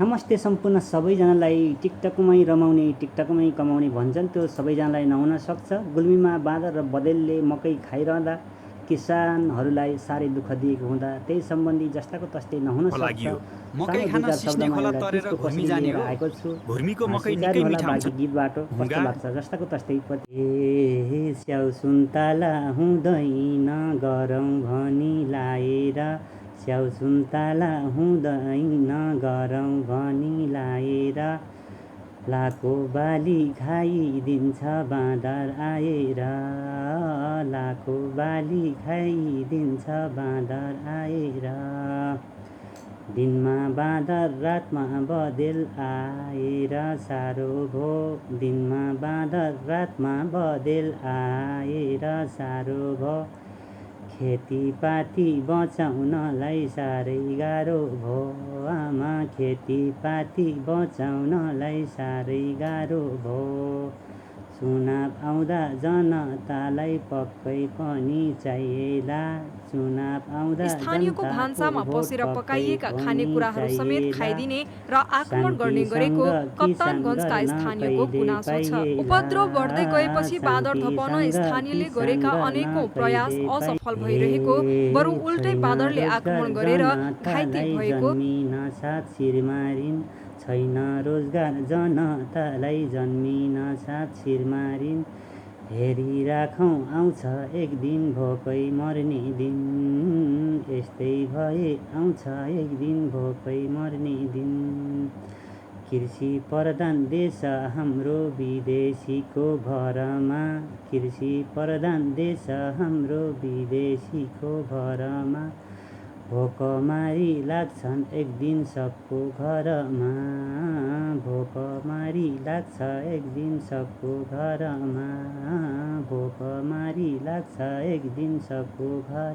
नमस्ते सम्पूर्ण सबैजनालाई। टिकटकमै रमाउने टिकटकमै कमाउने भन्छन्, त्यो सबैजनालाई नहुन सक्छ। गुल्मीमा बाँदर र बँदेलले मकै खाइरहँदा किसानहरूलाई साह्रै दुःख दिएको हुँदा त्यही सम्बन्धी जस्ताको तस्तै नहुन सक्छ। लागि हो मकै सानो खान दुई चार सिस्ने शब्दमा खोला एउटा तरेर गीतको घुर्मी कसरी जाने लिएर हो। आएको छु, घुर्मीको मकै स्वीकार्नु निकै होला। मिठा हुन्छ। बाँकी गीतबाट कस्तो हुँगा लाग्छ जस्ताको तस्तै स्याउ सुन्तला हुँदैन गरौँ भनी लाएर, स्याउ सुन्तला हुँदैन गरौँ भनी लाएर, लाको बाली खाइदिन्छ बाँदर आएर, लाको बाली खाइदिन्छ बाँदर आएर। दिनमा बाँदर रातमा बँदेल आएर साह्रो भो, दिनमा बाँदर रातमा बँदेल आएर साह्रो भो, खेतीपाती बचाउनलाई साह्रै गाह्रो भो आमा, खेतीपाती बचाउनलाई साह्रै गाह्रो भो। चुनाव आउँदा जनतालाई पक्कै पनि चाहिएला, चुनाव आउँदा स्थानीयको जनताको भान्सामा भोट पसेर पक्कै पकाइएका पनि खानेकुराहरू समेत चाहिएला। खाइदिने र आक्रमण गर्ने शान्तिसँग गरेको किसान कप्तानगञ्जका गर्न स्थानीयको कहिले गुनासो छ। पाइएला, उपद्रव बढ्दै गएपछि बाँदर धपाउन शान्तिसँग स्थानीयले किसान गरेका गर्न अनेकौं प्रयास कहिले असफल पाइएला। भइरहेको, बरु उल्टै छैन बाँदरले रोजगार आक्रमण गरेर घाइते जनतालाई भएको। जन्मिन साथ शिर मारिन्, छैन रोजगार जनतालाई जन्मिन साथ शिर मारिन्। हेरिराखौँ आउँछ एक दिन भोकै मर्ने दिन, यस्तै भए आउँछ एक दिन भोकै मर्ने दिन। कृषि प्रधान देश हाम्रो विदेशीको भरमा, कृषि प्रधान देश हाम्रो विदेशीको भरमा, भोकमारी लाग्छन् एक दिन सबको घरमा, भोकमारी लाग्छ एक दिन सबको घरमा, भोकमारी लाग्छ एक दिन सबको घर।